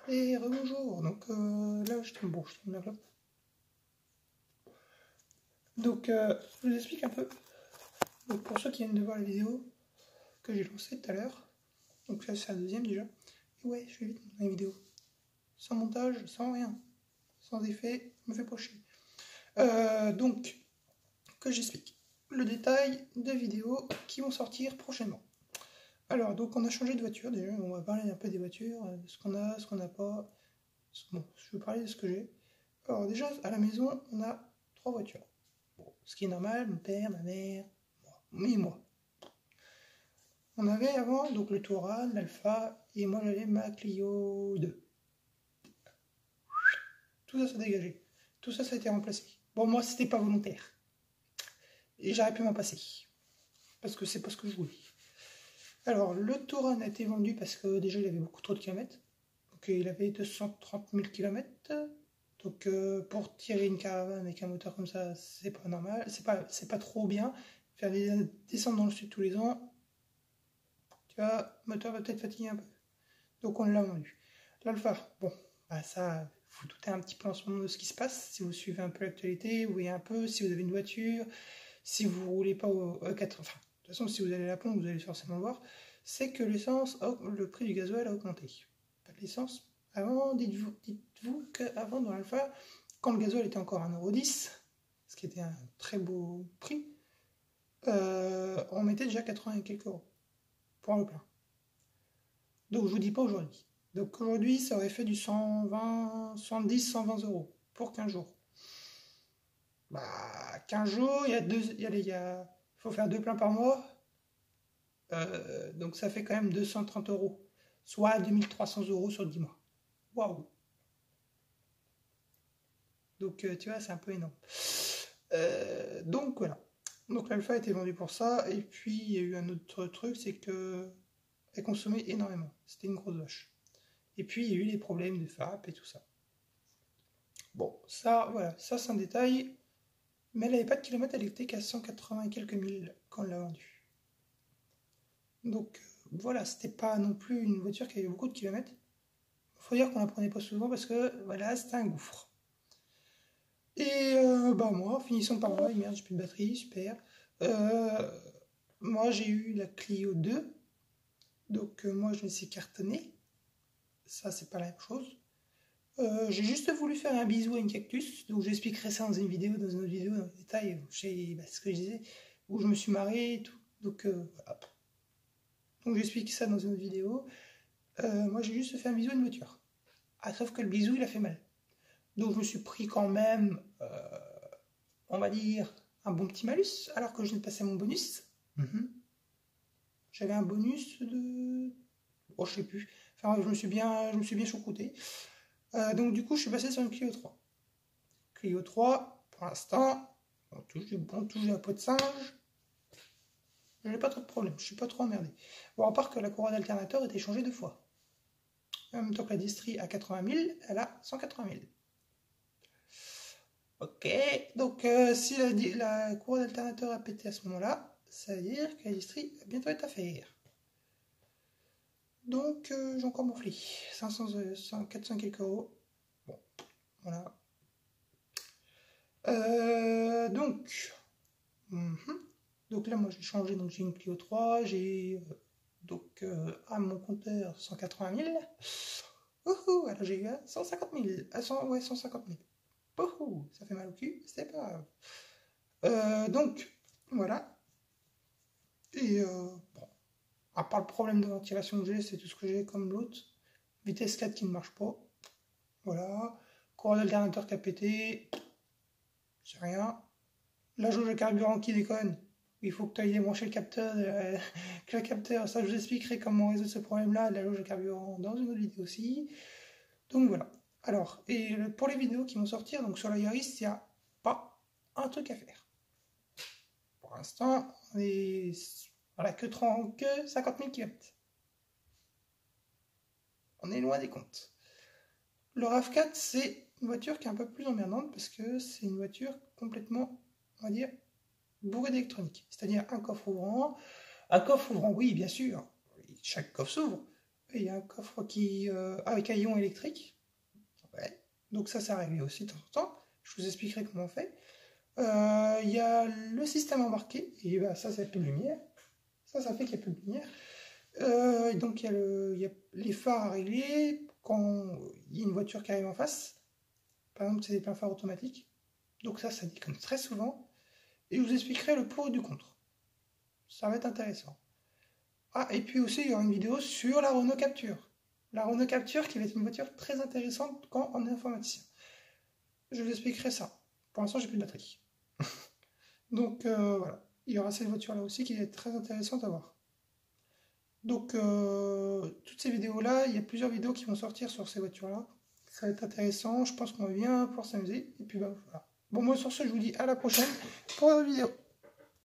Et rebonjour. Donc là, je tourne ma clope. Donc, je vous explique un peu. Donc, pour ceux qui viennent de voir la vidéo que j'ai lancée tout à l'heure, donc ça, c'est la deuxième déjà. Et ouais, je vais vite dans les vidéos. Sans montage, sans rien. Sans effet, me fait pas chier. Donc, que j'explique. Le détail de vidéos qui vont sortir prochainement. Alors, donc on a changé de voiture déjà, on va parler un peu des voitures, de ce qu'on a, ce qu'on n'a pas. Bon, je vais parler de ce que j'ai. Alors déjà, à la maison, on a 3 voitures. Bon, ce qui est normal, mon père, ma mère, moi. On avait avant donc le Touran, l'Alpha, et moi j'avais ma Clio 2. Tout ça s'est dégagé. Tout ça, ça a été remplacé. Bon, moi, c'était pas volontaire. Et j'aurais pu m'en passer. Parce que c'est pas ce que je voulais. Alors, le Touran a été vendu parce que déjà, il avait beaucoup trop de kilomètres. Donc, il avait 230 000 kilomètres. Donc, pour tirer une caravane avec un moteur comme ça, c'est pas normal. C'est pas trop bien. Faire des descentes dans le sud tous les ans, tu vois, le moteur va peut-être fatiguer un peu. Donc, on l'a vendu. L'Alpha, bon, bah ça, vous doutez un petit peu en ce moment de ce qui se passe. Si vous suivez un peu l'actualité, vous voyez un peu, si vous avez une voiture, si vous roulez pas au E4, enfin, de toute façon, si vous allez à la pompe, vous allez forcément le voir, c'est que l'essence, le prix du gasoil a augmenté. Pas de l'essence. Avant, dites-vous qu'avant, dans l'Alpha, quand le gasoil était encore 1,10 €, ce qui était un très beau prix, on mettait déjà 80 et quelques euros pour le plein. Donc, je vous dis pas aujourd'hui. Donc, aujourd'hui, ça aurait fait du 120, 110, 120 € pour 15 jours. Bah, 15 jours, il faut faire 2 pleins par mois. Donc ça fait quand même 230 €, soit 2300 € sur 10 mois. Waouh! Donc tu vois, c'est un peu énorme. Donc voilà. Donc l'Alpha a été vendu pour ça, et puis il y a eu un autre truc, c'est que elle consommait énormément. C'était une grosse vache. Et puis il y a eu les problèmes de FAP et tout ça. Bon, ça, voilà, ça c'est un détail. Mais elle n'avait pas de kilomètres, elle était qu'à 180 et quelques mille quand on l'a vendue. Donc voilà, c'était pas non plus une voiture qui avait beaucoup de kilomètres. Faut dire qu'on la prenait pas souvent parce que voilà, c'était un gouffre. Et bah moi, finissons par moi, merde, j'ai plus de batterie, super. Moi j'ai eu la Clio 2, donc moi je me suis cartonné. Ça c'est pas la même chose. J'ai juste voulu faire un bisou à une cactus, donc j'expliquerai ça dans une autre vidéo, dans le détail, ce que je disais, où je me suis marré et tout. Donc voilà. Donc j'explique ça dans une autre vidéo. Moi j'ai juste fait un bisou à une voiture. Ah, sauf que le bisou il a fait mal. Donc je me suis pris quand même, on va dire, un bon petit malus, alors que je venais de passer mon bonus. J'avais un bonus de... Oh, je sais plus. Enfin, je me suis bien choucrouté. Donc du coup, je suis passé sur une Clio 3. Clio 3, pour l'instant, on touche la peau de singe. Je n'ai pas trop de problème, je suis pas trop emmerdé. Bon, à part que la courroie d'alternateur était changée 2 fois. En même temps que la distrie à 80 000, elle a 180 000. Ok, donc si la courroie d'alternateur a pété à ce moment-là, ça veut dire que la distrie va bientôt être à faire. Donc j'ai encore mon flic, 400 quelques euros. Bon, voilà. Donc là moi j'ai changé, donc j'ai une Clio 3, j'ai à mon compteur 180 000. Alors j'ai eu 150 000, 150 000. Ça fait mal au cul, c'est pas grave. Donc voilà. Et bon, à part le problème de ventilation que j'ai, c'est tout ce que j'ai comme l'autre. Vitesse 4 qui ne marche pas. Voilà. Courroie d'alternateur qui a pété. C'est rien. La jauge de carburant qui déconne. Il faut que tu ailles débrancher le capteur. Que le capteur, ça je vous expliquerai comment résoudre ce problème-là de la jauge de carburant dans une autre vidéo aussi. Donc voilà. Alors, et pour les vidéos qui vont sortir, donc sur la Yaris, il n'y a pas un truc à faire. Pour l'instant, on est... Voilà, que 50 000 km. On est loin des comptes. Le RAV4, c'est une voiture qui est un peu plus emmerdante parce que c'est une voiture complètement, on va dire, bourrée d'électronique. C'est-à-dire un coffre ouvrant, oui, bien sûr, chaque coffre s'ouvre, il y a un coffre qui avec un ion électrique. Ouais. Donc ça a réglé aussi de temps en temps. Je vous expliquerai comment on fait. Il y a le système embarqué, et bah, ça c'est plus de lumière. Ça fait qu'il n'y a plus de lumière. Donc il y a les phares à régler quand il y a une voiture qui arrive en face. Par exemple, c'est des pleins phares automatiques. Donc ça déconne très souvent. Et je vous expliquerai le pour et du contre. Ça va être intéressant. Ah, et puis aussi, il y aura une vidéo sur la Renault Capture. La Renault Capture qui va être une voiture très intéressante quand on est informaticien. Je vous expliquerai ça. Pour l'instant, j'ai plus de batterie. Donc voilà. Il y aura cette voiture-là aussi qui est très intéressante à voir. Donc, toutes ces vidéos-là, il y a plusieurs vidéos qui vont sortir sur ces voitures-là. Ça va être intéressant. Je pense qu'on va bien pouvoir s'amuser. Et puis, bah, voilà. Bon, moi, sur ce, je vous dis à la prochaine pour la vidéo.